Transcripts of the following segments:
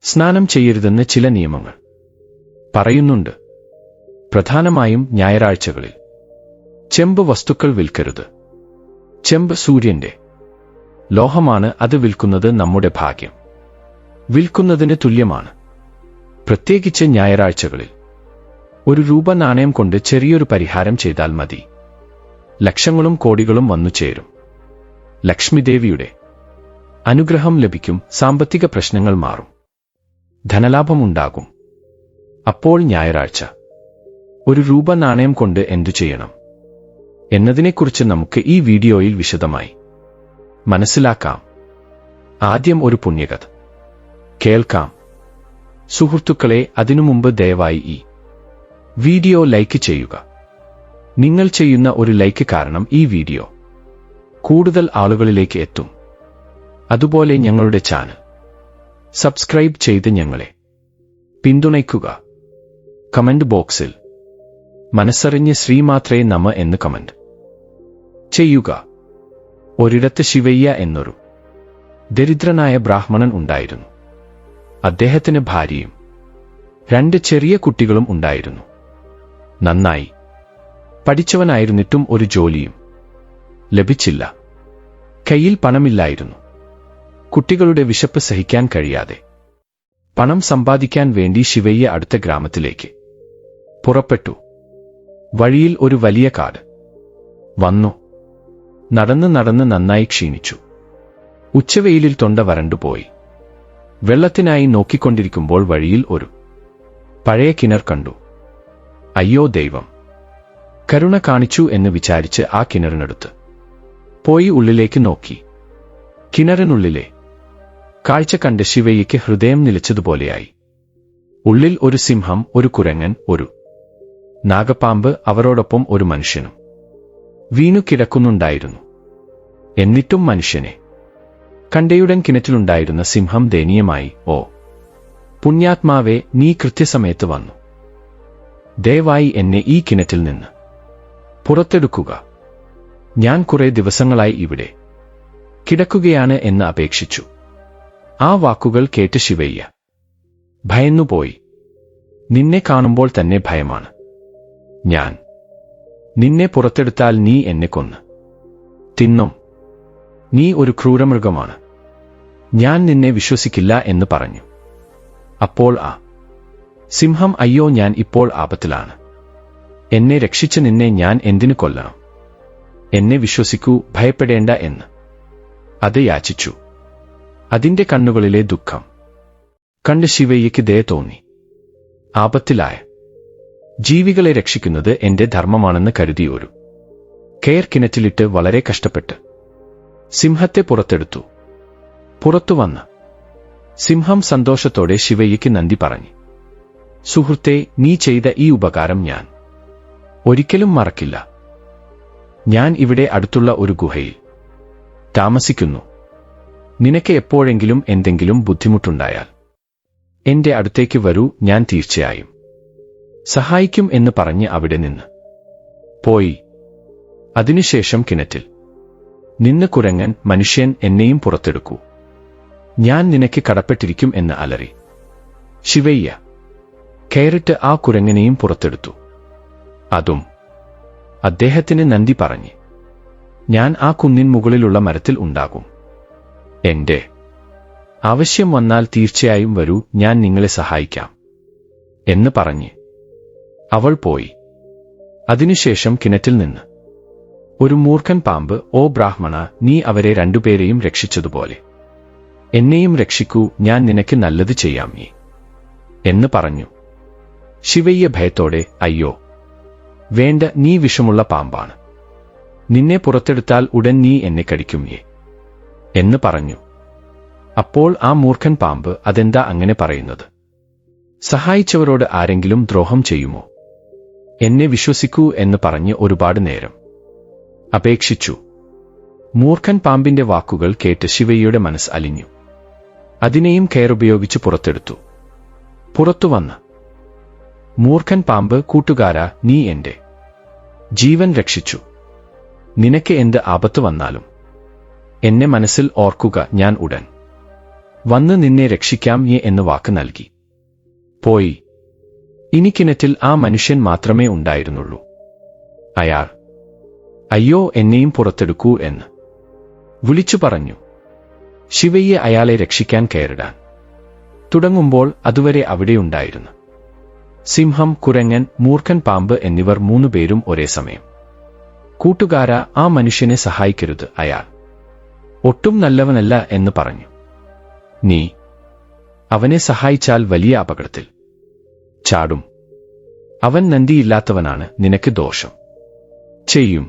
സ്നാനം ചെയ്യരുതെന്ന് ചില നിയമങ്ങൾ പറയുന്നുണ്ട്. പ്രധാനമായും ഞായറാഴ്ചകളിൽ. ചെമ്പ് വസ്തുക്കൾ വിൽക്കരുത്. ചെമ്പ് സൂര്യന്റെ ലോഹമാണ്. അത് വിൽക്കുന്നത് നമ്മുടെ ഭാഗ്യം വിൽക്കുന്നതിന് തുല്യമാണ്. പ്രത്യേകിച്ച് ഞായറാഴ്ചകളിൽ. ₹1 നാണയം കൊണ്ട് ചെറിയൊരു പരിഹാരം ചെയ്താൽ മതി. ലക്ഷങ്ങളും കോടികളും വന്നു ചേരും. ലക്ഷ്മിദേവിയുടെ അനുഗ്രഹം ലഭിക്കും. സാമ്പത്തിക പ്രശ്നങ്ങൾ മാറും. ധനലാഭമുണ്ടാകും. അപ്പോൾ ഞായറാഴ്ച ₹1 നാണയം കൊണ്ട് എന്തു ചെയ്യണം എന്നതിനെക്കുറിച്ച് നമുക്ക് ഈ വീഡിയോയിൽ വിശദമായി മനസ്സിലാക്കാം. ആദ്യം ഒരു പുണ്യകഥ കേൾക്കാം. സുഹൃത്തുക്കളെ, അതിനു മുമ്പ് ദയവായി ഈ വീഡിയോ ലൈക്ക് ചെയ്യുക. നിങ്ങൾ ചെയ്യുന്ന ഒരു ലൈക്ക് കാരണം ഈ വീഡിയോ കൂടുതൽ ആളുകളിലേക്ക് എത്തും. അതുപോലെ ഞങ്ങളുടെ ചാനൽ സബ്സ്ക്രൈബ് ചെയ്ത് ഞങ്ങളെ പിന്തുണയ്ക്കുക. കമന്റ് ബോക്സിൽ മനസ്സറിഞ്ഞ് ശ്രീമാത്രേ നമ എന്ന് കമന്റ് ചെയ്യുക. ഒരിടത്ത് ശിവയ്യ എന്നൊരു ദരിദ്രനായ ബ്രാഹ്മണൻ ഉണ്ടായിരുന്നു. അദ്ദേഹത്തിന് ഭാര്യയും 2 ചെറിയ കുട്ടികളും ഉണ്ടായിരുന്നു. നന്നായി പഠിച്ചവനായിരുന്നിട്ടും ഒരു ജോലിയും ലഭിച്ചില്ല. കയ്യിൽ പണമില്ലായിരുന്നു. കുട്ടികളുടെ വിശപ്പ് സഹിക്കാൻ കഴിയാതെ പണം സമ്പാദിക്കാൻ വേണ്ടി ശിവയ്യ അടുത്ത ഗ്രാമത്തിലേക്ക് പുറപ്പെട്ടു. വഴിയിൽ ഒരു വലിയ കാട് വന്നു. നടന്ന് നടന്ന് നന്നായി ക്ഷീണിച്ചു. ഉച്ചവെയിലിൽ തൊണ്ട വരണ്ടുപോയി. വെള്ളത്തിനായി നോക്കിക്കൊണ്ടിരിക്കുമ്പോൾ വഴിയിൽ ഒരു പഴയ കിണർ കണ്ടു. അയ്യോ ദൈവം കരുണ കാണിച്ചു എന്ന് വിചാരിച്ച് ആ കിണറിനടുത്ത് പോയി ഉള്ളിലേക്ക് നോക്കി. കിണറിനുള്ളിലെ കാഴ്ച കണ്ട് ശിവയ്യയ്ക്ക് ഹൃദയം നിലച്ചതുപോലെയായി. ഉള്ളിൽ ഒരു സിംഹം, ഒരു കുരങ്ങൻ, ഒരു നാഗപ്പാമ്പ്, അവരോടൊപ്പം ഒരു മനുഷ്യനും വീണു കിടക്കുന്നുണ്ടായിരുന്നു. എന്നിട്ടും മനുഷ്യനെ കണ്ടയുടൻ കിണറ്റിലുണ്ടായിരുന്ന സിംഹം ദയനീയമായി, ഓ പുണ്യാത്മാവേ, നീ കൃത്യസമയത്ത് വന്നു. ദയവായി എന്നെ ഈ കിണറ്റിൽ നിന്ന് പുറത്തെടുക്കുക. ഞാൻ കുറെ ദിവസങ്ങളായി ഇവിടെ കിടക്കുകയാണ് എന്ന് അപേക്ഷിച്ചു. ആ വാക്കുകൾ കേട്ട് ശിവയ്യ ഭയന്നുപോയി. നിന്നെ കാണുമ്പോൾ തന്നെ ഭയമാണ്. ഞാൻ നിന്നെ പുറത്തെടുത്താൽ നീ എന്നെ കൊന്ന് തിന്നും. നീ ഒരു ക്രൂരമൃഗമാണ്. ഞാൻ നിന്നെ വിശ്വസിക്കില്ല എന്ന് പറഞ്ഞു. അപ്പോൾ ആ സിംഹം, അയ്യോ, ഞാൻ ഇപ്പോൾ ആപത്തിലാണ്. എന്നെ രക്ഷിച്ച നിന്നെ ഞാൻ എന്തിനു കൊല്ലണം? എന്നെ വിശ്വസിക്കൂ, ഭയപ്പെടേണ്ട എന്ന് അത് യാചിച്ചു. അതിന്റെ കണ്ണുകളിലെ ദുഃഖം കണ്ട് ശിവയ്യയ്ക്ക് ദയ തോന്നി. ആപത്തിലായ ജീവികളെ രക്ഷിക്കുന്നത് എന്റെ ധർമ്മമാണെന്ന് കരുതി ഒരു കയർ കിണറ്റിലിട്ട് വളരെ കഷ്ടപ്പെട്ട് സിംഹത്തെ പുറത്തെടുത്തു. പുറത്തുവന്ന സിംഹം സന്തോഷത്തോടെ ശിവയ്യയ്ക്ക് നന്ദി പറഞ്ഞു. സുഹൃത്തേ, നീ ചെയ്ത ഈ ഉപകാരം ഞാൻ ഒരിക്കലും മറക്കില്ല. ഞാൻ ഇവിടെ അടുത്തുള്ള ഒരു ഗുഹയിൽ താമസിക്കുന്നു. നിനക്ക് എപ്പോഴെങ്കിലും എന്തെങ്കിലും ബുദ്ധിമുട്ടുണ്ടായാൽ എന്റെ അടുത്തേക്ക് വരൂ, ഞാൻ തീർച്ചയായും സഹായിക്കും എന്ന് പറഞ്ഞ് അവിടെ നിന്ന് പോയി. അതിനുശേഷം കിണറ്റിൽ നിന്ന് കുരങ്ങൻ, മനുഷ്യൻ, എന്നെയും പുറത്തെടുക്കൂ, ഞാൻ നിനക്ക് കടപ്പെട്ടിരിക്കും എന്ന് അലറി. ശിവയ്യ കയറിട്ട് ആ കുരങ്ങനെയും പുറത്തെടുത്തു. അതും അദ്ദേഹത്തിന് നന്ദി പറഞ്ഞ്, ഞാൻ ആ കുന്നിൻ മുകളിലുള്ള മരത്തിൽ ഉണ്ടാകും. എന്റെ ആവശ്യം വന്നാൽ തീർച്ചയായും വരൂ, ഞാൻ നിങ്ങളെ സഹായിക്കാം എന്ന് പറഞ്ഞ് അവൾ പോയി. അതിനുശേഷം കിണറ്റിൽ നിന്ന് ഒരു മൂർഖൻ പാമ്പ്, ഓ ബ്രാഹ്മണ, നീ അവരെ 2 പേരെയും രക്ഷിച്ചതുപോലെ എന്നെയും രക്ഷിക്കൂ, ഞാൻ നിനക്ക് നല്ലത് ചെയ്യാമേ എന്ന് പറഞ്ഞു. ശിവയ്യ ഭയത്തോടെ, അയ്യോ വേണ്ട, നീ വിഷമുള്ള പാമ്പാണ്. നിന്നെ പുറത്തെടുത്താൽ ഉടൻ നീ എന്നെ കടിക്കുമേ എന്ന് പറഞ്ഞു. അപ്പോൾ ആ മൂർഖൻ പാമ്പ്, അതെന്താ അങ്ങനെ പറയുന്നത്? സഹായിച്ചവരോട് ആരെങ്കിലും ദ്രോഹം ചെയ്യുമോ? എന്നെ വിശ്വസിക്കൂ എന്ന് പറഞ്ഞ് ഒരുപാട് നേരം അപേക്ഷിച്ചു. മൂർഖൻ പാമ്പിന്റെ വാക്കുകൾ കേട്ട് ശിവയ്യയുടെ മനസ്സ് അലിഞ്ഞു. അതിനെയും കയറുപയോഗിച്ച് പുറത്തെടുത്തു. പുറത്തുവന്ന് മൂർഖൻ പാമ്പ്, കൂട്ടുകാരാ, നീ എന്റെ ജീവൻ രക്ഷിച്ചു. നിനക്ക് എന്ത് ആപത്ത് വന്നാലും എന്നെ മനസ്സിൽ ഓർക്കുക, ഞാൻ ഉടൻ വന്ന് നിന്നെ രക്ഷിക്കാം എന്ന് വാക്ക് നൽകി പോയി. ഇനി കിണറ്റിൽ ആ മനുഷ്യൻ മാത്രമേ ഉണ്ടായിരുന്നുള്ളൂ. അയാൾ അയ്യോ എന്നെയും പുറത്തെടുക്കൂ എന്ന് വിളിച്ചു പറഞ്ഞു. ശിവയ്യ അയാളെ രക്ഷിക്കാൻ കയറിടാൻ തുടങ്ങുമ്പോൾ അതുവരെ അവിടെയുണ്ടായിരുന്നു സിംഹം, കുരങ്ങൻ, മൂർഖൻ പാമ്പ് എന്നിവർ 3 പേരും ഒരേ സമയം കൂട്ടുകാരാ, ആ മനുഷ്യനെ സഹായിക്കരുത്, അയാൾ ഒട്ടും നല്ലവനല്ല എന്ന് പറഞ്ഞു. നീ അവനെ സഹായിച്ചാൽ വലിയ അപകടത്തിൽ ചാടും. അവൻ നന്ദിയില്ലാത്തവനാണ്, നിനക്ക് ദോഷം ചെയ്യും.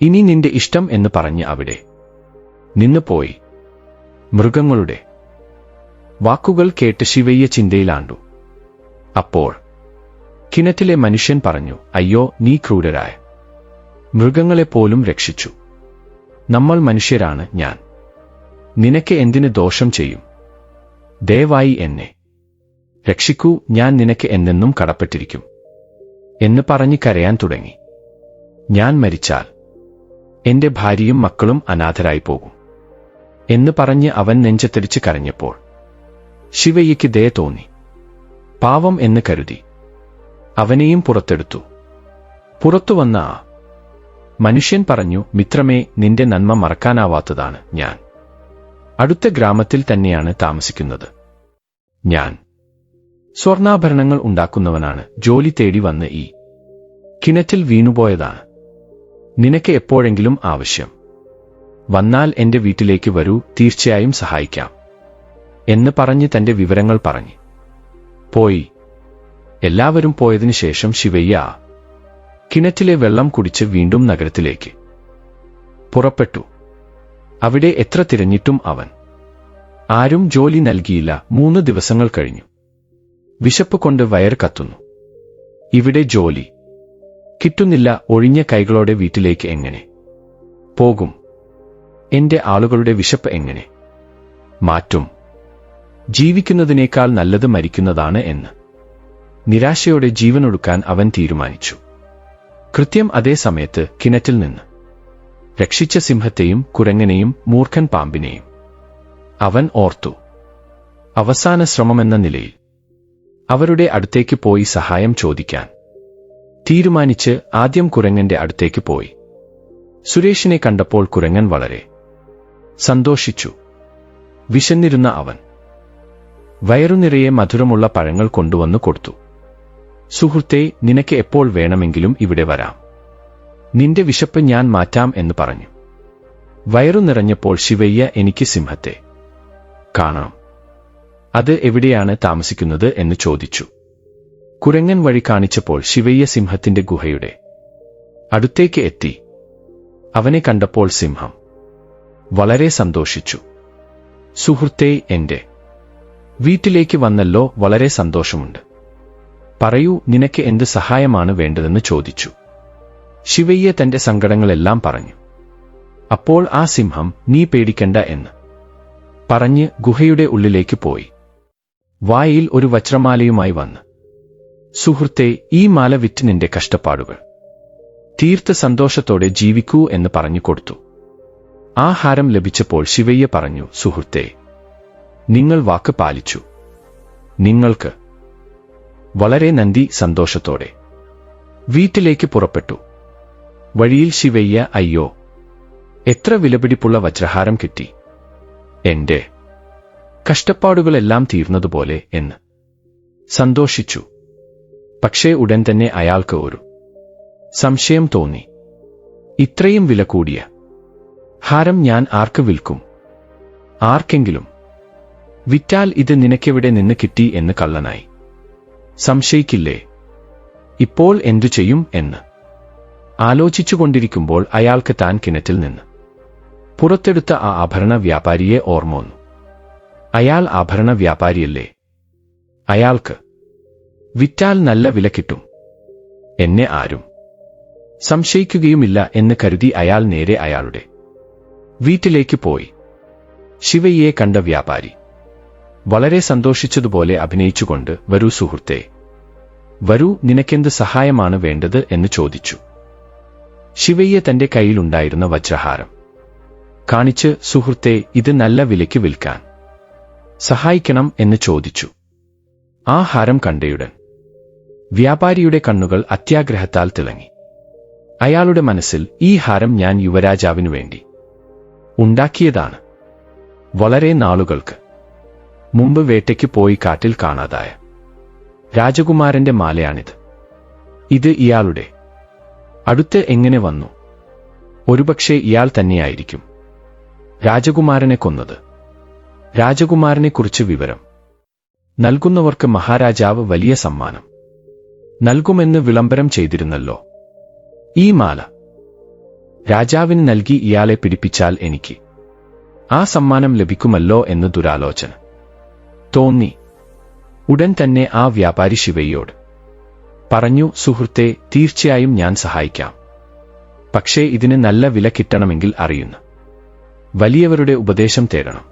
ഇനി നിന്റെ ഇഷ്ടം എന്ന് പറഞ്ഞ് അവിടെ നിന്ന് പോയി. മൃഗങ്ങളുടെ വാക്കുകൾ കേട്ട് ശിവയ്യ ചിന്തയിലാണ്ടു. അപ്പോൾ കിണറ്റിലെ മനുഷ്യൻ പറഞ്ഞു, അയ്യോ, നീ ക്രൂരരായ മൃഗങ്ങളെപ്പോലും രക്ഷിച്ചു. നമ്മൾ മനുഷ്യരാണ്, ഞാൻ നിനക്ക് എന്തിന് ദോഷം ചെയ്യും? ദയവായി എന്നെ രക്ഷിക്കൂ, ഞാൻ നിനക്ക് എന്നെന്നും കടപ്പെട്ടിരിക്കും എന്ന് പറഞ്ഞ് കരയാൻ തുടങ്ങി. ഞാൻ മരിച്ചാൽ എന്റെ ഭാര്യയും മക്കളും അനാഥരായി പോകും എന്ന് പറഞ്ഞ് അവൻ നെഞ്ചത്തടിച്ച് കരഞ്ഞപ്പോൾ ശിവയ്യയ്ക്ക് ദയ തോന്നി. പാവം എന്ന് കരുതി അവനെയും പുറത്തെടുത്തു. പുറത്തുവന്ന ആ മനുഷ്യൻ പറഞ്ഞു, മിത്രമേ, നിന്റെ നന്മ മറക്കാനാവാത്തതാണ്. ഞാൻ അടുത്ത ഗ്രാമത്തിൽ തന്നെയാണ് താമസിക്കുന്നത്. ഞാൻ സ്വർണ്ണാഭരണങ്ങൾ ഉണ്ടാക്കുന്നവനാണ്. ജോലി തേടി വന്ന് ഈ കിണറ്റിൽ വീണുപോയതാണ്. നിനക്ക് എപ്പോഴെങ്കിലും ആവശ്യം വന്നാൽ എന്റെ വീട്ടിലേക്ക് വരൂ, തീർച്ചയായും സഹായിക്കാം എന്ന് പറഞ്ഞ് തന്റെ വിവരങ്ങൾ പറഞ്ഞു പോയി. എല്ലാവരും പോയതിനു ശേഷം ശിവയ്യ ആ കിണറ്റിലെ വെള്ളം കുടിച്ച് വീണ്ടും നഗരത്തിലേക്ക് പുറപ്പെട്ടു. അവിടെ എത്ര തിരഞ്ഞിട്ടും അവൻ ആരും ജോലി നൽകിയില്ല. 3 ദിവസങ്ങൾ കഴിഞ്ഞു. വിശപ്പ് കൊണ്ട് വയർ കത്തുന്നു. ഇവിടെ ജോലി കിട്ടുന്നില്ല. ഒഴിഞ്ഞ കൈകളോടെ വീട്ടിലേക്ക് എങ്ങനെ പോകും? എന്റെ ആളുകളുടെ വിശപ്പ് എങ്ങനെ മാറ്റും? ജീവിക്കുന്നതിനേക്കാൾ നല്ലത് മരിക്കുന്നതാണ് എന്ന് നിരാശയോടെ ജീവനൊടുക്കാൻ അവൻ തീരുമാനിച്ചു. കൃത്യം അതേ സമയത്ത് കിണറ്റിൽ നിന്ന് രക്ഷിച്ച സിംഹത്തെയും കുരങ്ങനെയും മൂർഖൻ പാമ്പിനെയും അവൻ ഓർത്തു. അവസാന ശ്രമമെന്ന നിലയിൽ അവരുടെ അടുത്തേക്ക് പോയി സഹായം ചോദിക്കാൻ തീരുമാനിച്ച് ആദ്യം കുരങ്ങന്റെ അടുത്തേക്ക് പോയി. സുരേഷിനെ കണ്ടപ്പോൾ കുരങ്ങൻ വളരെ സന്തോഷിച്ചു. വിശന്നിരുന്ന അവൻ വയറുനിറയെ മധുരമുള്ള പഴങ്ങൾ കൊണ്ടുവന്നു കൊടുത്തു. സുഹൃത്തേ, നിനക്ക് എപ്പോൾ വേണമെങ്കിലും ഇവിടെ വരാം. നിന്റെ വിശപ്പ് ഞാൻ മാറ്റാം എന്ന് പറഞ്ഞു. വയറു നിറഞ്ഞപ്പോൾ ശിവയ്യ, എനിക്ക് സിംഹത്തെ കാണണം. അത് എവിടെയാണ് താമസിക്കുന്നത് എന്ന് ചോദിച്ചു. കുരങ്ങൻ വഴി കാണിച്ചപ്പോൾ ശിവയ്യ സിംഹത്തിന്റെ ഗുഹയുടെ അടുത്തേക്ക് എത്തി. അവനെ കണ്ടപ്പോൾ സിംഹം വളരെ സന്തോഷിച്ചു. സുഹൃത്തേ, എന്റെ വീട്ടിലേക്ക് വന്നല്ലോ, വളരെ സന്തോഷമുണ്ട്. പറയൂ, നിനക്ക് എന്ത് സഹായമാണ് വേണ്ടതെന്ന് ചോദിച്ചു. ശിവയ്യ തന്റെ സങ്കടങ്ങളെല്ലാം പറഞ്ഞു. അപ്പോൾ ആ സിംഹം, നീ പേടിക്കണ്ട എന്ന് പറഞ്ഞ് ഗുഹയുടെ ഉള്ളിലേക്ക് പോയി. വായിൽ ഒരു വജ്രമാലയുമായി വന്ന്, സുഹൃത്തേ, ഈ മാല വിറ്റ് നിന്റെ കഷ്ടപ്പാടുകൾ തീർത്ത് സന്തോഷത്തോടെ ജീവിക്കൂ എന്ന് പറഞ്ഞു കൊടുത്തു. ആഹാരം ലഭിച്ചപ്പോൾ ശിവയ്യ പറഞ്ഞു, സുഹൃത്തേ, നിങ്ങൾ വാക്ക് പാലിച്ചു. നിങ്ങൾക്ക് വളരെ നന്ദി. സന്തോഷത്തോടെ വീട്ടിലേക്ക് പുറപ്പെട്ടു. വഴിയിൽ ശിവയ്യ, അയ്യോ, എത്ര വിലപിടിപ്പുള്ള വജ്രഹാരം കിട്ടി, എന്റെ കഷ്ടപ്പാടുകളെല്ലാം തീർന്നതുപോലെ എന്ന് സന്തോഷിച്ചു. പക്ഷേ ഉടൻ തന്നെ അയാൾക്ക് ഒരു സംശയം തോന്നി. ഇത്രയും വില കൂടിയ ഹാരം ഞാൻ ആർക്ക് വിൽക്കും? ആർക്കെങ്കിലും വിറ്റാൽ ഇത് നിനക്കെവിടെ നിന്ന് കിട്ടി എന്ന് കള്ളനായി സംശയിക്കില്ലേ? ഇപ്പോൾ എന്തു ചെയ്യും എന്ന് ആലോചിച്ചുകൊണ്ടിരിക്കുമ്പോൾ അയാൾക്ക് താൻ കിണറ്റിൽ നിന്ന് പുറത്തെടുത്ത ആ ആഭരണ വ്യാപാരിയെ ഓർമ്മ വന്നു. അയാൾ ആഭരണ വ്യാപാരിയല്ലേ? അയാൾക്ക് വിറ്റാൽ നല്ല വില കിട്ടും. എന്നെ ആരും സംശയിക്കുകയുമില്ല എന്ന് കരുതി അയാൾ നേരെ അയാളുടെ വീട്ടിലേക്ക് പോയി. ശിവയ്യയെ കണ്ട വ്യാപാരി വളരെ സന്തോഷിച്ചതുപോലെ അഭിനയിച്ചുകൊണ്ട്, വരൂ സുഹൃത്തേ, വരൂ, നിനക്കെന്ത് സഹായമാണ് വേണ്ടത് എന്ന് ചോദിച്ചു. ശിവയ്യ തന്റെ കയ്യിലുണ്ടായിരുന്ന വജ്രഹാരം കാണിച്ച്, സുഹൃത്തേ, ഇത് നല്ല വിലയ്ക്ക് വിൽക്കാൻ സഹായിക്കണം എന്ന് ചോദിച്ചു. ആ ഹാരം കണ്ടയുടൻ വ്യാപാരിയുടെ കണ്ണുകൾ അത്യാഗ്രഹത്താൽ തിളങ്ങി. അയാളുടെ മനസ്സിൽ, ഈ ഹാരം ഞാൻ യുവരാജാവിനു വേണ്ടി ഉണ്ടാക്കിയതാണ്. വളരെ നാളുകൾക്ക് മുമ്പ് വേട്ടയ്ക്ക് പോയി കാട്ടിൽ കാണാതായ രാജകുമാരന്റെ മാലയാണിത്. ഇത് ഇയാളുടെ അടുത്ത് എങ്ങനെ വന്നു? ഒരുപക്ഷെ ഇയാൾ തന്നെയായിരിക്കും രാജകുമാരനെ കൊന്നത്. രാജകുമാരനെക്കുറിച്ച് വിവരം നൽകുന്നവർക്ക് മഹാരാജാവ് വലിയ സമ്മാനം നൽകുമെന്ന് വിളംബരം ചെയ്തിരുന്നല്ലോ. ഈ മാല രാജാവിന് നൽകി ഇയാളെ പിടിപ്പിച്ചാൽ എനിക്ക് ആ സമ്മാനം ലഭിക്കുമല്ലോ എന്ന് ദുരാലോചന തോന്നി. ഉടൻ തന്നെ ആ വ്യാപാരി ശിവയ്യോട് പറഞ്ഞു, സുഹൃത്തെ, തീർച്ചയായും ഞാൻ സഹായിക്കാം. പക്ഷേ ഇതിന് നല്ല വില കിട്ടണമെങ്കിൽ അറിയുന്ന വലിയവരുടെ ഉപദേശം തേടണം.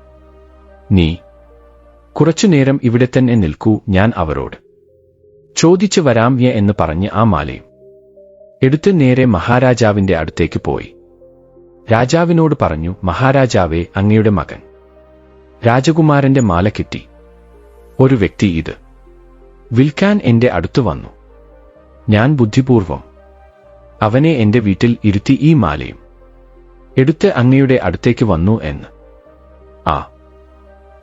നീ കുറച്ചുനേരം ഇവിടെ തന്നെ നിൽക്കൂ, ഞാൻ അവരോട് ചോദിച്ചു വരാം എന്ന് പറഞ്ഞ് ആ മാലയും എടുത്ത് നേരെ മഹാരാജാവിന്റെ അടുത്തേക്ക് പോയി. രാജാവിനോട് പറഞ്ഞു, മഹാരാജാവേ, അങ്ങയുടെ മകൻ രാജകുമാരന്റെ മാല കിട്ടി. ഒരു വ്യക്തി ഇത് വിൽക്കാൻ എന്റെ അടുത്ത് വന്നു. ഞാൻ ബുദ്ധിപൂർവം അവനെ എന്റെ വീട്ടിൽ ഇരുത്തി ഈ മാലയും എടുത്ത് അങ്ങയുടെ അടുത്തേക്ക് വന്നു എന്ന്. ആ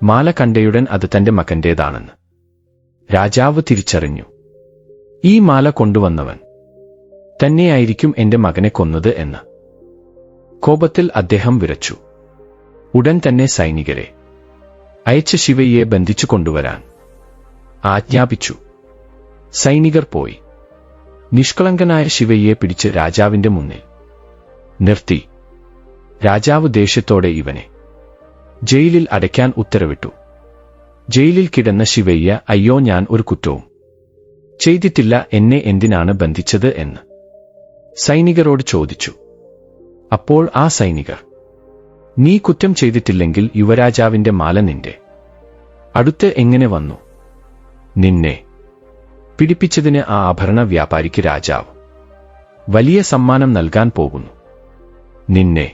മാല കണ്ടയുടൻ അത് തന്റെ മകന്റേതാണെന്ന് രാജാവ് തിരിച്ചറിഞ്ഞു. ഈ മാല കൊണ്ടുവന്നവൻ തന്നെയായിരിക്കും എന്റെ മകനെ കൊന്നത് എന്ന് കോപത്തിൽ അദ്ദേഹം വിറച്ചു. ഉടൻ തന്നെ സൈനികരെ അയച്ച് ശിവയ്യെ ബന്ധിച്ചു കൊണ്ടുവരാൻ ആജ്ഞാപിച്ചു. സൈനികർ പോയി നിഷ്കളങ്കനായ ശിവയ്യെ പിടിച്ച് രാജാവിന്റെ മുന്നിൽ നിർത്തി. രാജാവ് ദേഷ്യത്തോടെ ഇവനെ ജയിലിൽ അടയ്ക്കാൻ ഉത്തരവിട്ടു. ജയിലിൽ കിടന്ന ശിവയ്യ, അയ്യോ, ഞാൻ ഒരു കുറ്റവും ചെയ്തിട്ടില്ല, എന്നെ എന്തിനാണ് ബന്ധിച്ചത് എന്ന് സൈനികരോട് ചോദിച്ചു. അപ്പോൾ ആ സൈനികർ, നീ കുറ്റം ചെയ്തിട്ടില്ലെങ്കിൽ യുവരാജാവിന്റെ മാല നിന്റെ അടുത്ത് എങ്ങനെ വന്നു? നിന്നെ പിടിപ്പിച്ചതിന് ആ ആഭരണ വ്യാപാരിക്ക് രാജാവ് വലിയ സമ്മാനം നൽകാൻ പോകുന്നു. നിന്നെ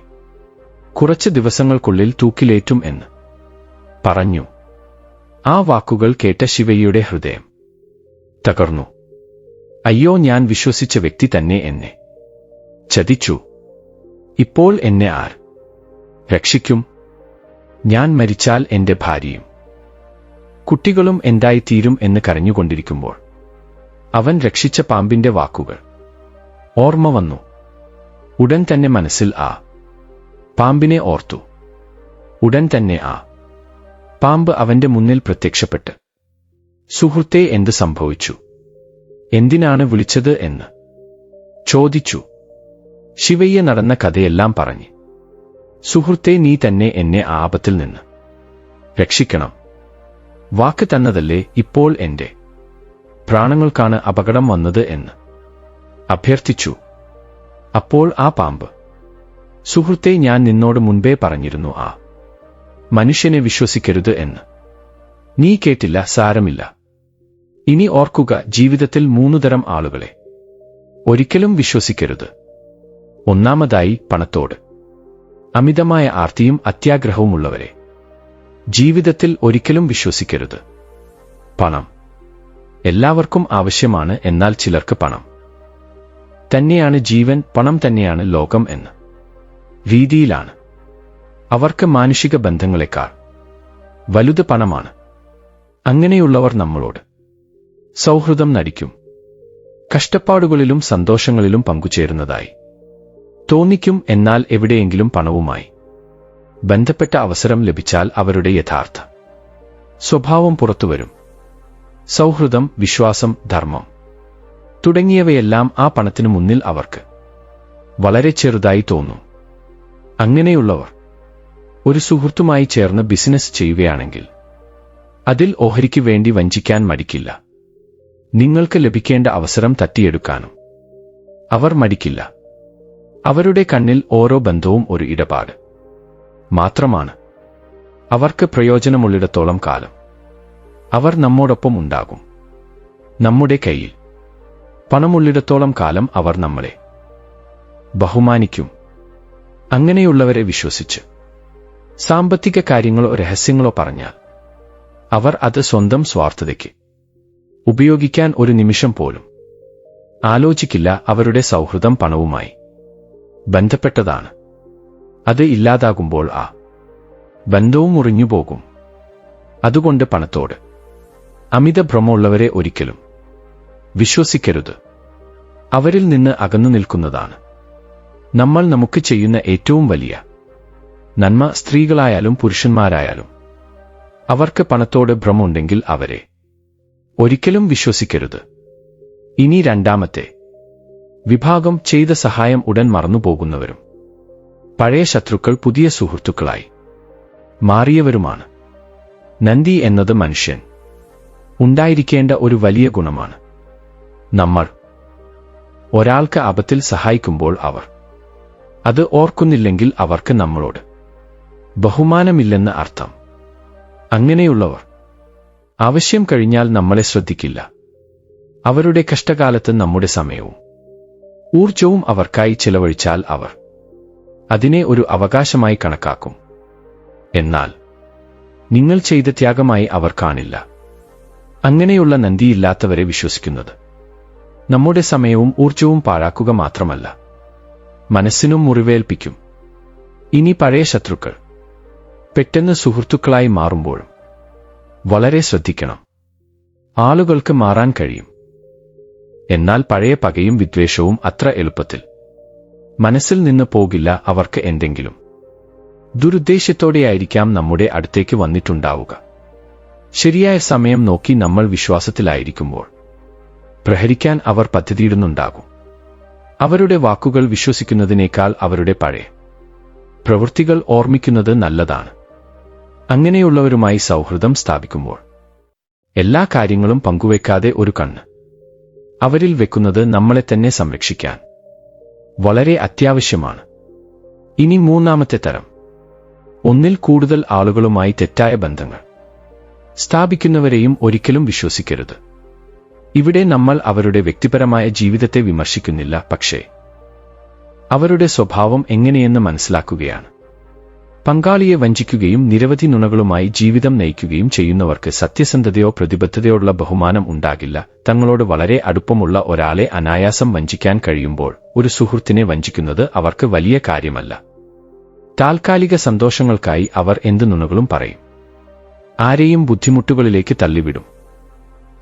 കുറച്ച് ദിവസങ്ങൾക്കുള്ളിൽ തൂക്കിലേറ്റും എന്ന് പറഞ്ഞു. ആ വാക്കുകൾ കേട്ട ശിവയ്യയുടെ ഹൃദയം തകർന്നു. അയ്യോ, ഞാൻ വിശ്വസിച്ച വ്യക്തി തന്നെ എന്നെ ചതിച്ചു. ഇപ്പോൾ എന്നെ ആർ രക്ഷിക്കും? ഞാൻ മരിച്ചാൽ എന്റെ ഭാര്യയും കുട്ടികളും എന്തായിത്തീരും എന്ന് കരഞ്ഞുകൊണ്ടിരിക്കുമ്പോൾ അവൻ രക്ഷിച്ച പാമ്പിന്റെ വാക്കുകൾ ഓർമ്മ വന്നു. ഉടൻ തന്നെ മനസ്സിൽ ആ പാമ്പിനെ ഓർത്തു. ഉടൻ തന്നെ ആ പാമ്പ് അവന്റെ മുന്നിൽ പ്രത്യക്ഷപ്പെട്ട്, സുഹൃത്തേ, എന്ത് സംഭവിച്ചു? എന്തിനാണ് വിളിച്ചത് എന്ന് ചോദിച്ചു. ശിവയ്യ നടന്ന കഥയെല്ലാം പറഞ്ഞ്, സുഹൃത്തേ, നീ തന്നെ എന്നെ ആ ആപത്തിൽ നിന്ന് രക്ഷിക്കണം. വാക്ക് തന്നതല്ലേ, ഇപ്പോൾ എന്റെ പ്രാണങ്ങൾക്കാണ് അപകടം വന്നത് എന്ന് അഭ്യർത്ഥിച്ചു. അപ്പോൾ ആ പാമ്പ്, സുഹൃത്തേ, ഞാൻ നിന്നോട് മുൻപേ പറഞ്ഞിരുന്നു, ആ മനുഷ്യനെ വിശ്വസിക്കരുത് എന്ന്. നീ കേട്ടില്ല, സാരമില്ല. ഇനി ഓർക്കുക, ജീവിതത്തിൽ 3 തരം ആളുകളെ ഒരിക്കലും വിശ്വസിക്കരുത്. ഒന്നാമതായി, പണത്തോട് അമിതമായ ആർത്തിയും അത്യാഗ്രഹവുമുള്ളവരെ ജീവിതത്തിൽ ഒരിക്കലും വിശ്വസിക്കരുത്. പണം എല്ലാവർക്കും ആവശ്യമാണ്, എന്നാൽ ചിലർക്ക് പണം തന്നെയാണ് ജീവൻ, പണം തന്നെയാണ് ലോകം എന്ന രീതിയിലാണ്. അവർക്ക് മാനുഷിക ബന്ധങ്ങളെക്കാൾ വലുത് പണമാണ്. അങ്ങനെയുള്ളവർ നമ്മളോട് സൗഹൃദം നടിക്കും, കഷ്ടപ്പാടുകളിലും സന്തോഷങ്ങളിലും പങ്കുചേരുന്നതായി തോന്നിക്കും. എന്നാൽ എവിടെയെങ്കിലും പണവുമായി ബന്ധപ്പെട്ട അവസരം ലഭിച്ചാൽ അവരുടെ യഥാർത്ഥ സ്വഭാവം പുറത്തുവരും. സൗഹൃദം, വിശ്വാസം, ധർമ്മം തുടങ്ങിയവയെല്ലാം ആ പണത്തിനു മുന്നിൽ അവർക്ക് വളരെ ചെറുതായി തോന്നും. അങ്ങനെയുള്ളവർ ഒരു സുഹൃത്തുമായി ചേർന്ന് ബിസിനസ് ചെയ്യുകയാണെങ്കിൽ അതിൽ ഓഹരിക്ക് വേണ്ടി വഞ്ചിക്കാൻ മടിക്കില്ല. നിങ്ങൾക്ക് ലഭിക്കേണ്ട അവസരം തട്ടിയെടുക്കാനും അവർ മടിക്കില്ല. അവരുടെ കണ്ണിൽ ഓരോ ബന്ധവും ഒരു ഇടപാട് മാത്രമാണ്. അവർക്ക് പ്രയോജനമുള്ളിടത്തോളം കാലം അവർ നമ്മോടൊപ്പം ഉണ്ടാകും. നമ്മുടെ കയ്യിൽ പണമുള്ളിടത്തോളം കാലം അവർ നമ്മളെ ബഹുമാനിക്കും. അങ്ങനെയുള്ളവരെ വിശ്വസിച്ച് സാമ്പത്തിക കാര്യങ്ങളോ രഹസ്യങ്ങളോ പറഞ്ഞാൽ അവർ അത് സ്വന്തം സ്വാർത്ഥതയ്ക്ക് ഉപയോഗിക്കാൻ ഒരു നിമിഷം പോലും ആലോചിക്കില്ല. അവരുടെ സൗഹൃദം പണവുമായി ബന്ധപ്പെട്ടതാണ്. അത് ഇല്ലാതാകുമ്പോൾ ആ ബന്ധവും മുറിഞ്ഞുപോകും. അതുകൊണ്ട് പണത്തോട് അമിത ഭ്രമമുള്ളവരെ ഒരിക്കലും വിശ്വസിക്കരുത്. അവരിൽ നിന്ന് അകന്നു നിൽക്കുന്നതാണ് നമ്മൾ നമുക്ക് ചെയ്യുന്ന ഏറ്റവും വലിയ നന്മ. സ്ത്രീകളായാലും പുരുഷന്മാരായാലും അവർക്ക് പണത്തോട് ഭ്രമമുണ്ടെങ്കിൽ അവരെ ഒരിക്കലും വിശ്വസിക്കരുത്. ഇനി രണ്ടാമത്തെ വിഭാഗം ചെയ്ത സഹായം ഉടൻ മറന്നുപോകുന്നവരും പഴയ ശത്രുക്കൾ പുതിയ സുഹൃത്തുക്കളായി മാറിയവരുമാണ്. നന്ദി എന്നത് മനുഷ്യൻ ഉണ്ടായിരിക്കേണ്ട ഒരു വലിയ ഗുണമാണ്. നമ്മൾ ഒരാൾക്ക് ആപത്തിൽ സഹായിക്കുമ്പോൾ അവർ അത് ഓർക്കുന്നില്ലെങ്കിൽ അവർക്ക് നമ്മളോട് ബഹുമാനമില്ലെന്ന് അർത്ഥം. അങ്ങനെയുള്ളവർ ആവശ്യം കഴിഞ്ഞാൽ നമ്മളെ ശ്രദ്ധിക്കില്ല. അവരുടെ കഷ്ടകാലത്ത് നമ്മുടെ സമയവും ഊർജവും അവർക്കായി ചിലവഴിച്ചാൽ അവർ അതിനെ ഒരു അവകാശമായി കണക്കാക്കും. എന്നാൽ നിങ്ങൾ ചെയ്ത ത്യാഗമായി അവർ കാണില്ല. അങ്ങനെയുള്ള നന്ദിയില്ലാത്തവരെ വിശ്വസിക്കുന്നത് നമ്മുടെ സമയവും ഊർജവും പാഴാക്കുക മാത്രമല്ല, മനസ്സിനും മുറിവേൽപ്പിക്കും. ഇനി പഴയ ശത്രുക്കൾ പെട്ടെന്ന് സുഹൃത്തുക്കളായി മാറുമ്പോഴും വളരെ ശ്രദ്ധിക്കണം. ആളുകൾക്ക് മാറാൻ കഴിയും, എന്നാൽ പഴയ പകയും വിദ്വേഷവും അത്ര എളുപ്പത്തിൽ മനസ്സിൽ നിന്ന് പോകില്ല. അവർക്ക് എന്തെങ്കിലും ദുരുദ്ദേശ്യത്തോടെയായിരിക്കാം നമ്മുടെ അടുത്തേക്ക് വന്നിട്ടുണ്ടാവുക. ശരിയായ സമയം നോക്കി നമ്മൾ വിശ്വാസത്തിലായിരിക്കുമ്പോൾ പ്രഹരിക്കാൻ അവർ പദ്ധതിയിടുന്നുണ്ടാകും. അവരുടെ വാക്കുകൾ വിശ്വസിക്കുന്നതിനേക്കാൾ അവരുടെ പഴയ പ്രവൃത്തികൾ ഓർമ്മിക്കുന്നത് നല്ലതാണ്. അങ്ങനെയുള്ളവരുമായി സൗഹൃദം സ്ഥാപിക്കുമ്പോൾ എല്ലാ കാര്യങ്ങളും പങ്കുവെക്കാതെ ഒരു കണ്ണ് അവരിൽ വെക്കുന്നത് നമ്മളെ തന്നെ സംരക്ഷിക്കാൻ വളരെ അത്യാവശ്യമാണ്. ഇനി മൂന്നാമത്തെ തരം, ഒന്നിൽ കൂടുതൽ ആളുകളുമായി തെറ്റായ ബന്ധങ്ങൾ സ്ഥാപിക്കുന്നവരെയും ഒരിക്കലും വിശ്വസിക്കരുത്. ഇവിടെ നമ്മൾ അവരുടെ വ്യക്തിപരമായ ജീവിതത്തെ വിമർശിക്കുന്നില്ല, പക്ഷേ അവരുടെ സ്വഭാവം എങ്ങനെയെന്ന് മനസ്സിലാക്കുകയാണ്. പങ്കാളിയെ വഞ്ചിക്കുകയും നിരവധി നുണകളുമായി ജീവിതം നയിക്കുകയും ചെയ്യുന്നവർക്ക് സത്യസന്ധതയോ പ്രതിബദ്ധതയോടുള്ള ബഹുമാനം ഉണ്ടാകില്ല. തങ്ങളോട് വളരെ അടുപ്പമുള്ള ഒരാളെ അനായാസം വഞ്ചിക്കാൻ കഴിയുമ്പോൾ ഒരു സുഹൃത്തിനെ വഞ്ചിക്കുന്നത് അവർക്ക് വലിയ കാര്യമല്ല. താൽക്കാലിക സന്തോഷങ്ങൾക്കായി അവർ എന്ത് നുണകളും പറയും, ആരെയും ബുദ്ധിമുട്ടുകളിലേക്ക് തള്ളിവിടും.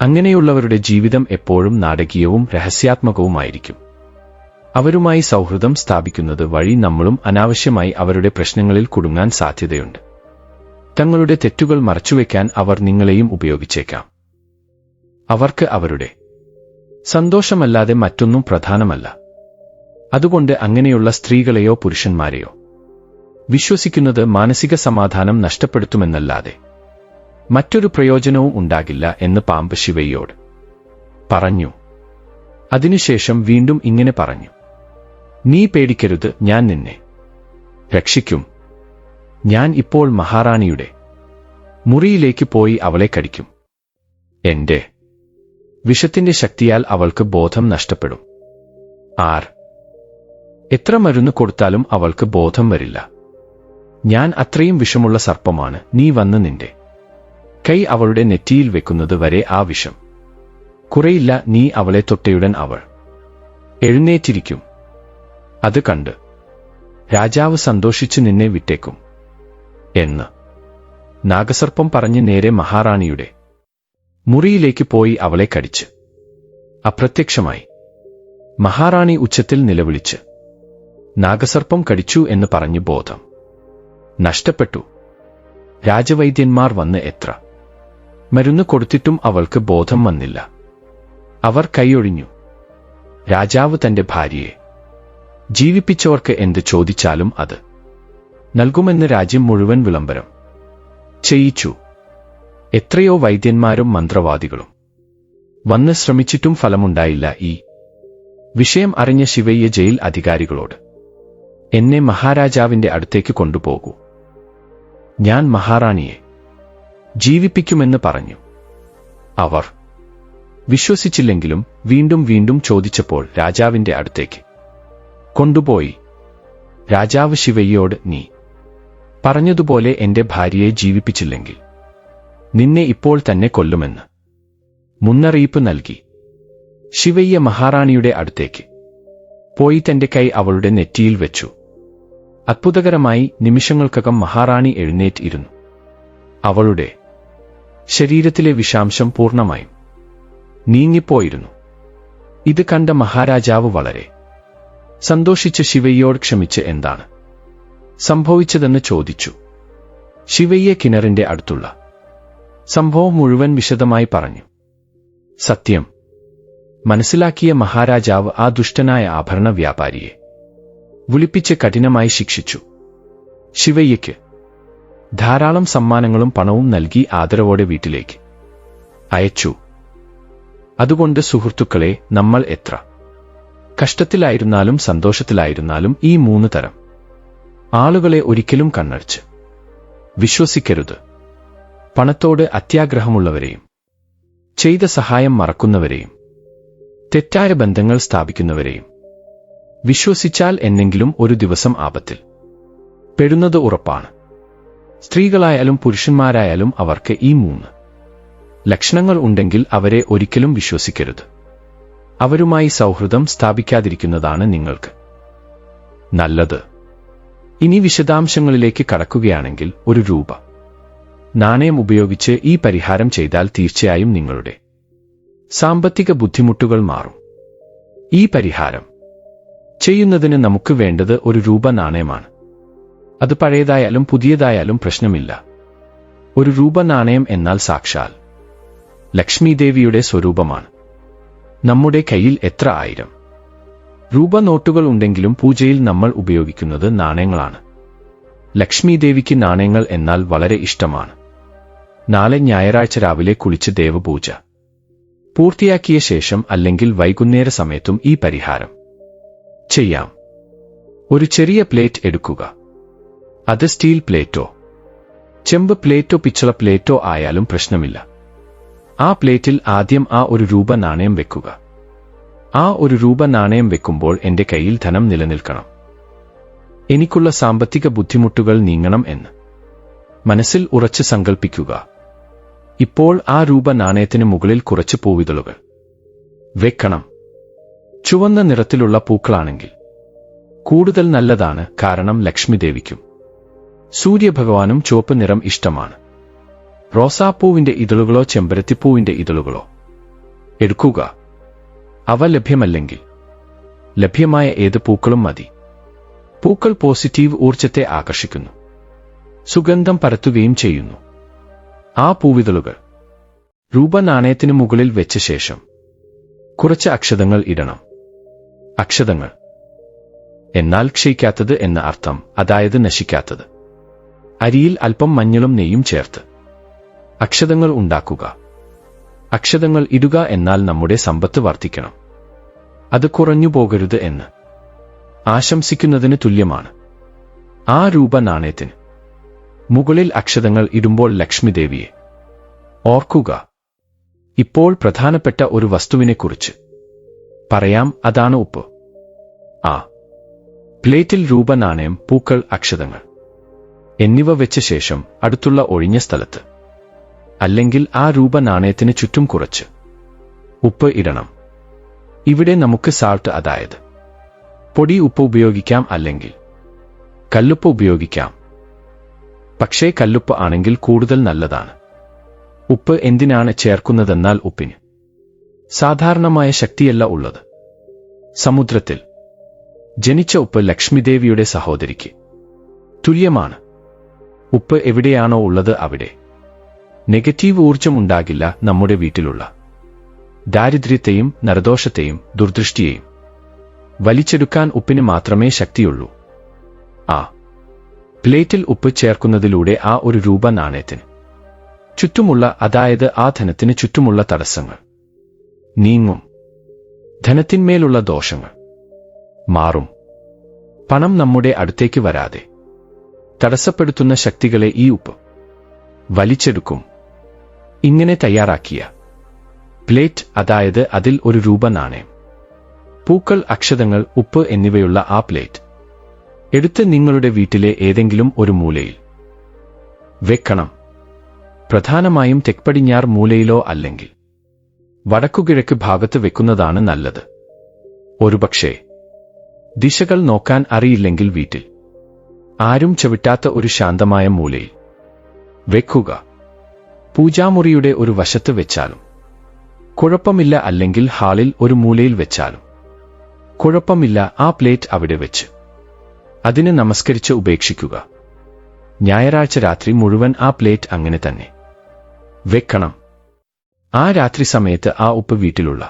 അങ്ങനെയുള്ളവരുടെ ജീവിതം എപ്പോഴും നാടകീയവും രഹസ്യാത്മകവുമായിരിക്കും. അവരുമായി സൗഹൃദം സ്ഥാപിക്കുന്നത് വഴി നമ്മളും അനാവശ്യമായി അവരുടെ പ്രശ്നങ്ങളിൽ കുടുങ്ങാൻ സാധ്യതയുണ്ട്. തങ്ങളുടെ തെറ്റുകൾ മറച്ചുവെക്കാൻ അവർ നിങ്ങളെയും ഉപയോഗിച്ചേക്കാം. അവർക്ക് അവരുടെ സന്തോഷമല്ലാതെ മറ്റൊന്നും പ്രധാനമല്ല. അതുകൊണ്ട് അങ്ങനെയുള്ള സ്ത്രീകളെയോ പുരുഷന്മാരെയോ വിശ്വസിക്കുന്നത് മാനസിക സമാധാനം നഷ്ടപ്പെടുത്തുമെന്നല്ലാതെ മറ്റൊരു പ്രയോജനവും ഉണ്ടാകില്ല എന്ന് പാമ്പ് ശിവയ്യോട് പറഞ്ഞു. അതിനുശേഷം വീണ്ടും ഇങ്ങനെ പറഞ്ഞു, നീ പേടിക്കരുത്, ഞാൻ നിന്നെ രക്ഷിക്കും. ഞാൻ ഇപ്പോൾ മഹാറാണിയുടെ മുറിയിലേക്ക് പോയി അവളെ കടിക്കും. എന്റെ വിഷത്തിന്റെ ശക്തിയാൽ അവൾക്ക് ബോധം നഷ്ടപ്പെടും. എത്ര മരുന്ന് കൊടുത്താലും അവൾക്ക് ബോധം വരില്ല. ഞാൻ അത്രയും വിഷമുള്ള സർപ്പമാണ്. നീ വന്ന് നിന്റെ കൈ അവളുടെ നെറ്റിയിൽ വെക്കുന്നത് വരെ ആ വിഷം കുറയില്ല. നീ അവളെ തൊട്ടയുടൻ അവൾ എഴുന്നേറ്റിരിക്കും. അത് കണ്ട് രാജാവ് സന്തോഷിച്ച് നിന്നെ വിട്ടേക്കും എന്ന് നാഗസർപ്പം പറഞ്ഞ് നേരെ മഹാറാണിയുടെ മുറിയിലേക്ക് പോയി അവളെ കടിച്ച് അപ്രത്യക്ഷമായി. മഹാറാണി ഉച്ചത്തിൽ നിലവിളിച്ച് നാഗസർപ്പം കടിച്ചു എന്ന് പറഞ്ഞ് ബോധം നഷ്ടപ്പെട്ടു. രാജവൈദ്യന്മാർ വന്ന് എത്ര മരുന്ന് കൊടുത്തിട്ടും അവൾക്ക് ബോധം വന്നില്ല. അവർ കൈയൊഴിഞ്ഞു. രാജാവ് തന്റെ ഭാര്യയെ ജീവിപ്പിച്ചവർക്ക് എന്ത് ചോദിച്ചാലും അത് നൽകുമെന്ന് രാജ്യം മുഴുവൻ വിളംബരം ചെയ്യിച്ചു. എത്രയോ വൈദ്യന്മാരും മന്ത്രവാദികളും വന്ന് ശ്രമിച്ചിട്ടും ഫലമുണ്ടായില്ല. ഈ വിഷയം അറിഞ്ഞ ശിവയ്യ ജയിൽ അധികാരികളോട് എന്നെ മഹാരാജാവിന്റെ അടുത്തേക്ക് കൊണ്ടുപോകൂ, ഞാൻ മഹാറാണിയെ ജീവിപ്പിക്കുമെന്ന് പറഞ്ഞു. അവർ വിശ്വസിച്ചില്ലെങ്കിലും വീണ്ടും വീണ്ടും ചോദിച്ചപ്പോൾ രാജാവിന്റെ അടുത്തേക്ക് കൊണ്ടുപോയി. രാജാവ് ശിവയ്യോട്, നീ പറഞ്ഞതുപോലെ എന്റെ ഭാര്യയെ ജീവിപ്പിച്ചില്ലെങ്കിൽ നിന്നെ ഇപ്പോൾ തന്നെ കൊല്ലുമെന്ന് മുന്നറിയിപ്പ് നൽകി. ശിവയ്യ മഹാറാണിയുടെ അടുത്തേക്ക് പോയി തന്റെ കൈ അവളുടെ നെറ്റിയിൽ വെച്ചു. അത്ഭുതകരമായി നിമിഷങ്ങൾക്കകം മഹാറാണി എഴുന്നേറ്റിരുന്നു. അവളുടെ ശരീരത്തിലെ വിഷാംശം പൂർണ്ണമായും നീങ്ങിപ്പോയിരുന്നു. ഇത് കണ്ട മഹാരാജാവ് വളരെ സന്തോഷിച്ച് ശിവയ്യോട് ക്ഷമിച്ച് എന്താണ് സംഭവിച്ചതെന്ന് ചോദിച്ചു. ശിവയ്യ കിണറിന്റെ അടുത്തുള്ള സംഭവം മുഴുവൻ വിശദമായി പറഞ്ഞു. സത്യം മനസ്സിലാക്കിയ മഹാരാജാവ് ആ ദുഷ്ടനായ ആഭരണ വ്യാപാരിയെ വിളിപ്പിച്ച് കഠിനമായി ശിക്ഷിച്ചു. ശിവയ്യയ്ക്ക് ധാരാളം സമ്മാനങ്ങളും പണവും നൽകി ആദരവോടെ വീട്ടിലേക്ക് അയച്ചു. അതുകൊണ്ട് സുഹൃത്തുക്കളെ, നമ്മൾ എത്ര കഷ്ടത്തിലായിരുന്നാലും സന്തോഷത്തിലായിരുന്നാലും ഈ 3 തരം ആളുകളെ ഒരിക്കലും കണ്ണടച്ച് വിശ്വസിക്കരുത്. പണത്തോട് അത്യാഗ്രഹമുള്ളവരെയും, ചെയ്ത സഹായം മറക്കുന്നവരെയും, തെറ്റായ ബന്ധങ്ങൾ സ്ഥാപിക്കുന്നവരെയും വിശ്വസിച്ചാൽ എന്നെങ്കിലും ഒരു ദിവസം ആപത്തിൽ പെടുന്നത് ഉറപ്പാണ്. സ്ത്രീകളായാലും പുരുഷന്മാരായാലും അവർക്ക് ഈ 3 ലക്ഷണങ്ങൾ ഉണ്ടെങ്കിൽ അവരെ ഒരിക്കലും വിശ്വസിക്കരുത്. അവരുമായി സൗഹൃദം സ്ഥാപിക്കാതിരിക്കുന്നതാണ് നിങ്ങൾക്ക് നല്ലത്. ഇനി വിശദാംശങ്ങളിലേക്ക് കടക്കുകയാണെങ്കിൽ, ₹1 നാണയം ഉപയോഗിച്ച് ഈ പരിഹാരം ചെയ്താൽ തീർച്ചയായും നിങ്ങളുടെ സാമ്പത്തിക ബുദ്ധിമുട്ടുകൾ മാറും. ഈ പരിഹാരം ചെയ്യുന്നതിന് നമുക്ക് വേണ്ടത് ₹1 നാണയമാണ്. അത് പഴയതായാലും പുതിയതായാലും പ്രശ്നമില്ല. ₹1 നാണയം എന്നാൽ സാക്ഷാൽ ലക്ഷ്മീദേവിയുടെ സ്വരൂപമാണ്. നമ്മുടെ കയ്യിൽ എത്ര 1000 രൂപ നോട്ടുകൾ ഉണ്ടെങ്കിലും പൂജയിൽ നമ്മൾ ഉപയോഗിക്കുന്നത് നാണയങ്ങളാണ്. ലക്ഷ്മീദേവിക്ക് നാണയങ്ങൾ എന്നാൽ വളരെ ഇഷ്ടമാണ്. നാളെ ഞായറാഴ്ച രാവിലെ കുളിച്ച് ദേവപൂജ പൂർത്തിയാക്കിയ ശേഷം അല്ലെങ്കിൽ വൈകുന്നേര സമയത്തും ഈ പരിഹാരം ചെയ്യാം. ഒരു ചെറിയ പ്ലേറ്റ് എടുക്കുക. അത് സ്റ്റീൽ പ്ലേറ്റോ, ചെമ്പ് പ്ലേറ്റോ, പിച്ചള പ്ലേറ്റോ ആയാലും പ്രശ്നമില്ല. ആ പ്ലേറ്റിൽ ആദ്യം ആ ₹1 നാണയം വെക്കുക. ആ ₹1 നാണയം വെക്കുമ്പോൾ എന്റെ കയ്യിൽ ധനം നിലനിൽക്കണം, എനിക്കുള്ള സാമ്പത്തിക ബുദ്ധിമുട്ടുകൾ നീങ്ങണം എന്ന് മനസ്സിൽ ഉറച്ച് സങ്കൽപ്പിക്കുക. ഇപ്പോൾ ആ ₹1 നാണയത്തിന് മുകളിൽ കുറച്ച് പൂവിതളുകൾ വെക്കണം. ചുവന്ന നിറത്തിലുള്ള പൂക്കളാണെങ്കിൽ കൂടുതൽ നല്ലതാണ്, കാരണം ലക്ഷ്മിദേവിക്കും സൂര്യഭഗവാനും ചുവപ്പ് നിറം ഇഷ്ടമാണ്. റോസാപ്പൂവിന്റെ ഇതളുകളോ ചെമ്പരത്തിപ്പൂവിന്റെ ഇതളുകളോ എടുക്കുക. അവ ലഭ്യമല്ലെങ്കിൽ ലഭ്യമായ ഏത് പൂക്കളും മതി. പൂക്കൾ പോസിറ്റീവ് ഊർജത്തെ ആകർഷിക്കുന്നു, സുഗന്ധം പരത്തുകയും ചെയ്യുന്നു. ആ പൂവിതളുകൾ ₹1 നാണയത്തിന് മുകളിൽ വെച്ച ശേഷം കുറച്ച് അക്ഷതങ്ങൾ ഇടണം. അക്ഷതങ്ങൾ എന്നാൽ ക്ഷയിക്കാത്തത് എന്ന അർത്ഥം, അതായത് നശിക്കാത്തത്. അരിയിൽ അല്പം മഞ്ഞളും നെയ്യും ചേർത്ത് അക്ഷതങ്ങൾ ഉണ്ടാക്കുക. അക്ഷതങ്ങൾ ഇടുക എന്നാൽ നമ്മുടെ സമ്പത്ത് വർദ്ധിക്കണം, അത് കുറഞ്ഞു പോകരുത് എന്ന് ആശംസിക്കുന്നതിന് തുല്യമാണ്. ആ ₹1 നാണയത്തിന് മുകളിൽ അക്ഷതങ്ങൾ ഇടുമ്പോൾ ലക്ഷ്മിദേവിയെ ഓർക്കുക. ഇപ്പോൾ പ്രധാനപ്പെട്ട ഒരു വസ്തുവിനെക്കുറിച്ച് പറയാം, അതാണ് ഉപ്പ്. ആ പ്ലേറ്റിൽ ₹1 നാണയം, പൂക്കൾ, അക്ഷതങ്ങൾ എന്നിവ വെച്ച ശേഷം അടുത്തുള്ള ഒഴിഞ്ഞ സ്ഥലത്ത്, അല്ലെങ്കിൽ ആ ₹1 നാണയത്തിന് ചുറ്റും കുറച്ച് ഉപ്പ് ഇടണം. ഇവിടെ നമുക്ക് സാൾട്ട്, അതായത് പൊടി ഉപ്പ് ഉപയോഗിക്കാം, അല്ലെങ്കിൽ കല്ലുപ്പ് ഉപയോഗിക്കാം. പക്ഷേ കല്ലുപ്പ് ആണെങ്കിൽ കൂടുതൽ നല്ലതാണ്. ഉപ്പ് എന്തിനാണ് ചേർക്കുന്നതെന്നാൽ ഉപ്പിന് സാധാരണമായ ശക്തിയല്ല ഉള്ളത്. സമുദ്രത്തിൽ ജനിച്ച ഉപ്പ് ലക്ഷ്മിദേവിയുടെ സഹോദരിക്ക് തുല്യമാണ്. ഉപ്പ് എവിടെയാണോ ഉള്ളത് അവിടെ നെഗറ്റീവ് ഊർജം ഉണ്ടാകില്ല. നമ്മുടെ വീട്ടിലുള്ള ദാരിദ്ര്യത്തെയും നരദോഷത്തെയും ദുർദൃഷ്ടിയെയും വലിച്ചെടുക്കാൻ ഉപ്പിന് മാത്രമേ ശക്തിയുള്ളൂ. ആ പ്ലേറ്റിൽ ഉപ്പ് ചേർക്കുന്നതിലൂടെ ആ ₹1 നാണയത്തിന് ചുറ്റുമുള്ള, അതായത് ആ ധനത്തിന് ചുറ്റുമുള്ള തടസ്സങ്ങൾ നീങ്ങും. ധനത്തിന്മേലുള്ള ദോഷങ്ങൾ മാറും. പണം നമ്മുടെ അടുത്തേക്ക് വരാതെ തടസ്സപ്പെടുത്തുന്ന ശക്തികളെ ഈ ഉപ്പ് വലിച്ചെടുക്കും. ഇങ്ങനെ തയ്യാറാക്കിയ പ്ലേറ്റ്, അതായത് അതിൽ ₹1 നാണയം, പൂക്കൾ, അക്ഷതങ്ങൾ, ഉപ്പ് എന്നിവയുള്ള ആ പ്ലേറ്റ് എടുത്ത് നിങ്ങളുടെ വീട്ടിലെ ഏതെങ്കിലും ഒരു മൂലയിൽ വെക്കണം. പ്രധാനമായും തെക്പടിഞ്ഞാറ് മൂലയിലോ അല്ലെങ്കിൽ വടക്കുകിഴക്ക് ഭാഗത്ത് വെക്കുന്നതാണ് നല്ലത്. ഒരുപക്ഷേ ദിശകൾ നോക്കാൻ അറിയില്ലെങ്കിൽ വീട്ടിൽ ആരും ചവിട്ടാത്ത ഒരു ശാന്തമായ മൂലയിൽ വെക്കുക. പൂജാമുറിയുടെ ഒരു വശത്ത് വെച്ചാലും കുഴപ്പമില്ല, അല്ലെങ്കിൽ ഹാളിൽ ഒരു മൂലയിൽ വെച്ചാലും കുഴപ്പമില്ല. ആ പ്ലേറ്റ് അവിടെ വെച്ച് അതിന് നമസ്കരിച്ച് ഉപേക്ഷിക്കുക. ഞായറാഴ്ച രാത്രി മുഴുവൻ ആ പ്ലേറ്റ് അങ്ങനെ തന്നെ വെക്കണം. ആ രാത്രി സമയത്ത് ആ ഉപ്പ് വീട്ടിലുള്ള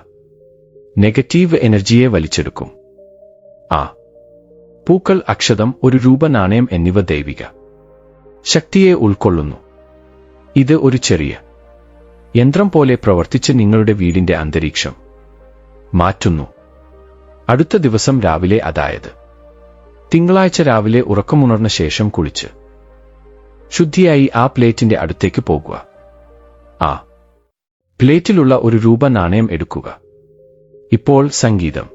നെഗറ്റീവ് എനർജിയെ വലിച്ചെടുക്കും. ആ പൂക്കൾ, അക്ഷതം, ഒരു രൂപ നാണയം എന്നിവ ദൈവിക ശക്തിയെ ഉൾക്കൊള്ളുന്നു. ഇത് ഒരു ചെറിയ യന്ത്രം പോലെ പ്രവർത്തിച്ച് നിങ്ങളുടെ വീടിന്റെ അന്തരീക്ഷം മാറ്റുന്നു. അടുത്ത ദിവസം രാവിലെ, അതായത് തിങ്കളാഴ്ച രാവിലെ ഉറക്കമുണർന്ന ശേഷം കുളിച്ച് ശുദ്ധിയായി ആ പ്ലേറ്റിന്റെ അടുത്തേക്ക് പോകുക. ആ പ്ലേറ്റിലുള്ള ഒരു രൂപ നാണയം എടുക്കുക. ഇപ്പോൾ സംഗീതം.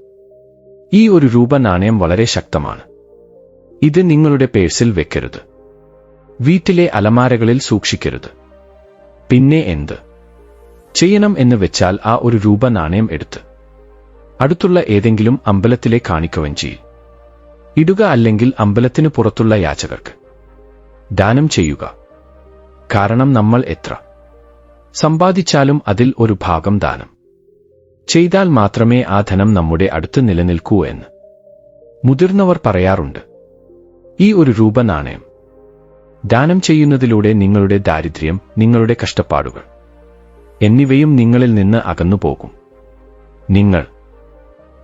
ഈ ഒരു രൂപ നാണയം വളരെ ശക്തമാണ്. ഇത് നിങ്ങളുടെ പേഴ്സിൽ വെക്കരുത്. വീട്ടിലെ അലമാരകളിൽ സൂക്ഷിക്കരുത്. പിന്നെ എന്ത് ചെയ്യണം എന്ന് വെച്ചാൽ ആ ഒരു രൂപ നാണയം എടുത്ത് അടുത്തുള്ള ഏതെങ്കിലും അമ്പലത്തിലെ കാണിക്കവഞ്ചിയിൽ ഇടുക, അല്ലെങ്കിൽ അമ്പലത്തിന് പുറത്തുള്ള യാചകർക്ക് ദാനം ചെയ്യുക. കാരണം നമ്മൾ എത്ര സമ്പാദിച്ചാലും അതിൽ ഒരു ഭാഗം ദാനം ചെയ്താൽ മാത്രമേ ആ ധനം നമ്മുടെ അടുത്ത് നിലനിൽക്കൂ എന്ന് മുതിർന്നവർ പറയാറുണ്ട്. ഈ ഒരു രൂപ നാണയം ദാനം ചെയ്യുന്നതിലൂടെ നിങ്ങളുടെ ദാരിദ്ര്യം, നിങ്ങളുടെ കഷ്ടപ്പാടുകൾ എന്നിവയും നിങ്ങളിൽ നിന്ന് അകന്നുപോകും. നിങ്ങൾ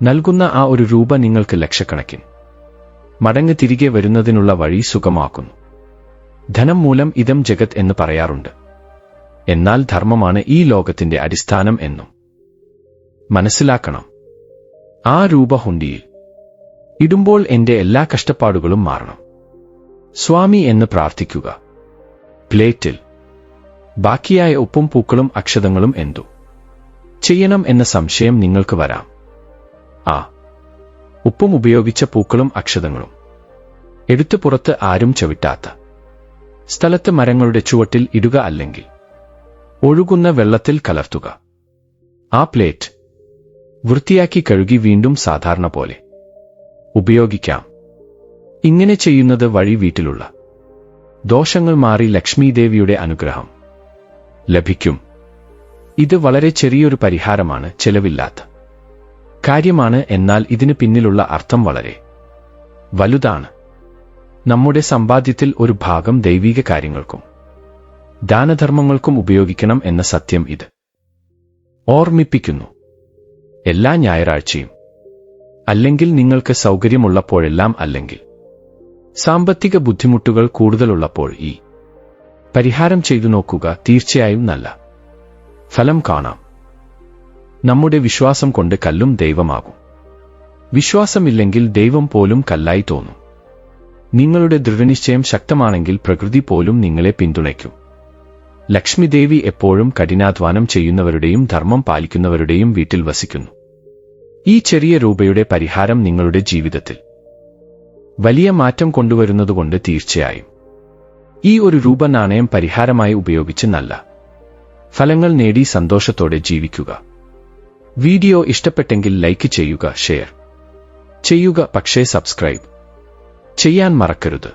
നൽകുന്ന ആ ഒരു രൂപ നിങ്ങൾക്ക് ലക്ഷക്കണക്കിന് മടങ്ങ് തിരികെ വരുന്നതിനുള്ള വഴി സുഗമാക്കുന്നു. ധനം മൂലം ഇദം ജഗത് എന്ന് പറയാറുണ്ട്. എന്നാൽ ധർമ്മമാണ് ഈ ലോകത്തിന്റെ അടിസ്ഥാനം എന്നും മനസ്സിലാക്കണം. ആ രൂപ ഹുണ്ടിയിൽ ഇടുമ്പോൾ എന്റെ എല്ലാ കഷ്ടപ്പാടുകളും മാറണം സ്വാമി എന്ന് പ്രാർത്ഥിക്കുക. പ്ലേറ്റിൽ ബാക്കിയായ ഉപ്പും പൂക്കളും അക്ഷതങ്ങളും എന്തു ചെയ്യണം എന്ന സംശയം നിങ്ങൾക്ക് വരാം. ആ ഉപ്പും ഉപയോഗിച്ച പൂക്കളും അക്ഷതങ്ങളും എടുത്തു പുറത്ത് ആരും ചവിട്ടാത്ത സ്ഥലത്ത് മരങ്ങളുടെ ചുവട്ടിൽ ഇടുക, അല്ലെങ്കിൽ ഒഴുകുന്ന വെള്ളത്തിൽ കലർത്തുക. ആ പ്ലേറ്റ് വൃത്തിയാക്കി കഴുകി വീണ്ടും സാധാരണ പോലെ ഉപയോഗിക്കാം. ഇങ്ങനെ ചെയ്യുന്നത് വഴി വീട്ടിലുള്ള ദോഷങ്ങൾ മാറി ലക്ഷ്മീദേവിയുടെ അനുഗ്രഹം ലഭിക്കും. ഇത് വളരെ ചെറിയൊരു പരിഹാരമാണ്, ചെലവില്ലാത്ത കാര്യമാണ്. എന്നാൽ ഇതിന് പിന്നിലുള്ള അർത്ഥം വളരെ വലുതാണ്. നമ്മുടെ സമ്പാദ്യത്തിൽ ഒരു ഭാഗം ദൈവിക കാര്യങ്ങൾക്കും ദാനധർമ്മങ്ങൾക്കും ഉപയോഗിക്കണം എന്ന സത്യം ഇത് ഓർമ്മിപ്പിക്കുന്നു. എല്ലാ ഞായറാഴ്ചയും, അല്ലെങ്കിൽ നിങ്ങൾക്ക് സൗകര്യമുള്ളപ്പോഴെല്ലാം, അല്ലെങ്കിൽ സാമ്പത്തിക ബുദ്ധിമുട്ടുകൾ കൂടുതലുള്ളപ്പോൾ ഈ പരിഹാരം ചെയ്തു നോക്കുക. തീർച്ചയായും നല്ല ഫലം കാണാം. നമ്മുടെ വിശ്വാസം കൊണ്ട് കല്ലും ദൈവമാകും. വിശ്വാസമില്ലെങ്കിൽ ദൈവം പോലും കല്ലായി തോന്നും. നിങ്ങളുടെ ദൃഢനിശ്ചയം ശക്തമാണെങ്കിൽ പ്രകൃതി പോലും നിങ്ങളെ പിന്തുണയ്ക്കും. ലക്ഷ്മിദേവി എപ്പോഴും കഠിനാധ്വാനം ചെയ്യുന്നവരുടെയും ധർമ്മം പാലിക്കുന്നവരുടെയും വീട്ടിൽ വസിക്കുന്നു. ഈ ചെറിയ രൂപയുടെ പരിഹാരം നിങ്ങളുടെ ജീവിതത്തിൽ വലിയ മാറ്റം കൊണ്ടുവരുന്നതുകൊണ്ട് തീർച്ചയായും ഈ ഒരു രൂപ നാണയം പരിഹാരമായി ഉപയോഗിച്ച് നല്ല ഫലങ്ങൾ നേടി സന്തോഷത്തോടെ ജീവിക്കുക. വീഡിയോ ഇഷ്ടപ്പെട്ടെങ്കിൽ ലൈക്ക് ചെയ്യുക, ഷെയർ ചെയ്യുക, പക്ഷേ സബ്സ്ക്രൈബ് ചെയ്യാൻ മറക്കരുത്.